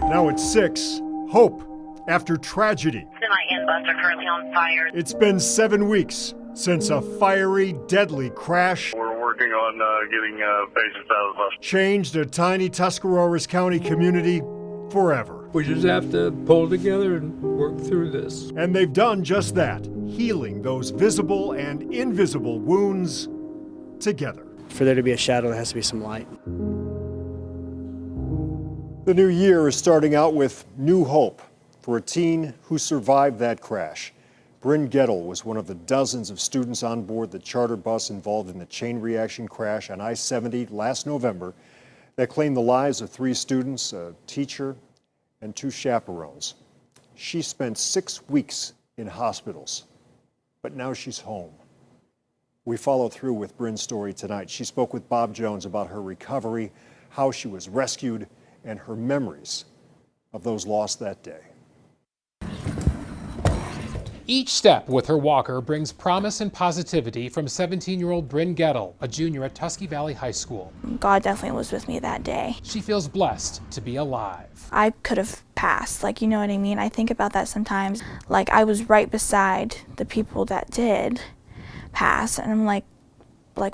Now at 6, hope after tragedy. Semi and bus are currently on fire. It's been 7 weeks since a fiery, deadly crash We're working on getting patients out of the bus. changed a tiny Tuscarawas County community forever. We just have to pull together and work through this. And they've done just that, healing those visible and invisible wounds together. For there to be a shadow, there has to be some light. The new year is starting out with new hope for a teen who survived that crash. Brynn Goedel was one of the dozens of students on board the charter bus involved in the chain reaction crash on I-70 last November that claimed the lives of 3 students, a teacher, and 2 chaperones. She spent 6 weeks in hospitals, but now she's home. We follow through with Brynn's story tonight. She spoke with Bob Jones about her recovery, how she was rescued, and her memories of those lost that day. Each step with her walker brings promise and positivity from 17-year-old Brynn Goedel, a junior at Tusky Valley High School. God definitely was with me that day. She feels blessed to be alive. I could have passed, you know what I mean? I think about that sometimes. I was right beside the people that did pass, and I'm like,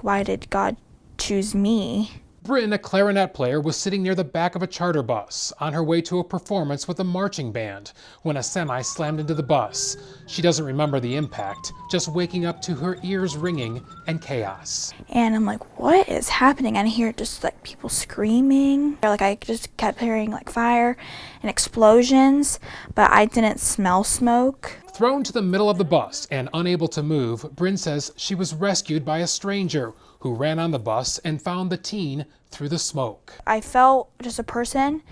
why did God choose me? Brynn, a clarinet player, was sitting near the back of a charter bus on her way to a performance with a marching band when a semi slammed into the bus. She doesn't remember the impact, just waking up to her ears ringing and chaos. And I'm like, what is happening? And I hear just people screaming. I just kept hearing fire and explosions, but I didn't smell smoke. Thrown to the middle of the bus and unable to move, Brynn says she was rescued by a stranger who ran on the bus and found the teen through the smoke. I felt just a person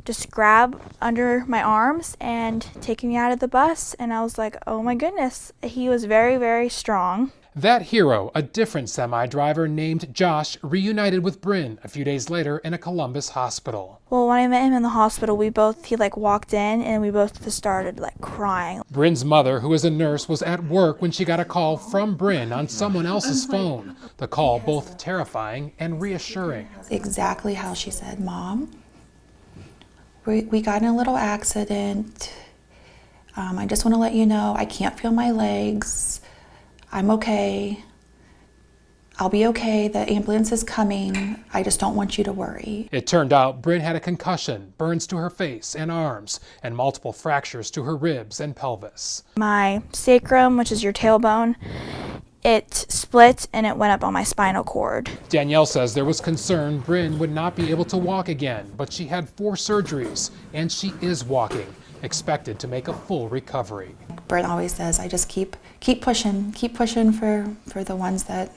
just grab under my arms and take me out of the bus, and I was like, oh my goodness. He was very, very strong. That hero, a different semi-driver named Josh, reunited with Brynn a few days later in a Columbus hospital. Well, when I met him in the hospital, he walked in and we both just started crying. Brynn's mother, who is a nurse, was at work when she got a call from Brynn on someone else's phone. The call both terrifying and reassuring. Exactly how she said, Mom, we got in a little accident. I just want to let you know I can't feel my legs. I'm okay. I'll be okay. The ambulance is coming. I just don't want you to worry. It turned out Brynn had a concussion, burns to her face and arms, and multiple fractures to her ribs and pelvis. My sacrum, which is your tailbone, it split and it went up on my spinal cord. Danielle says there was concern Brynn would not be able to walk again, but she had 4 surgeries and she is walking, expected to make a full recovery. Brynn always says, I just keep pushing for the ones that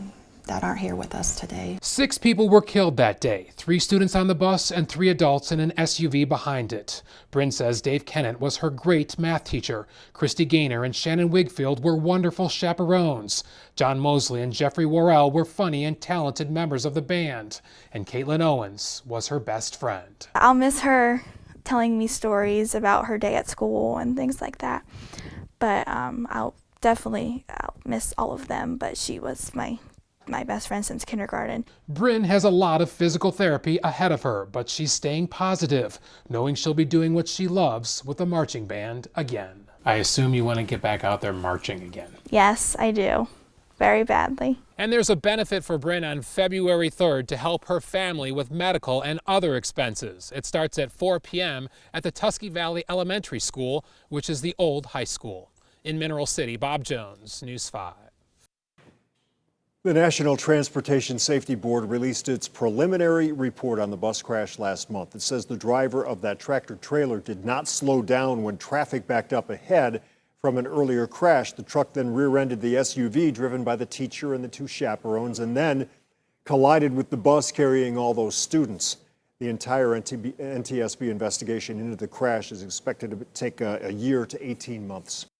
aren't here with us today. 6 people were killed that day, 3 students on the bus and 3 adults in an SUV behind it. Brynn says Dave Kennett was her great math teacher. Christy Gaynor and Shannon Wigfield were wonderful chaperones. John Mosley and Jeffrey Worrell were funny and talented members of the band. And Caitlin Owens was her best friend. I'll miss her telling me stories about her day at school and things like that. But I'll miss all of them, but she was my best friend since kindergarten. Brynn has a lot of physical therapy ahead of her, but she's staying positive, knowing she'll be doing what she loves with the marching band again. I assume you want to get back out there marching again. Yes, I do. Very badly. And there's a benefit for Brynn on February 3rd to help her family with medical and other expenses. It starts at 4 p.m. at the Tusky Valley Elementary School, which is the old high school. In Mineral City, Bob Jones, News 5. The National Transportation Safety Board released its preliminary report on the bus crash last month. It says the driver of that tractor trailer did not slow down when traffic backed up ahead from an earlier crash. The truck then rear-ended the SUV driven by the teacher and the 2 chaperones and then collided with the bus carrying all those students. The entire NTSB investigation into the crash is expected to take a year to 18 months.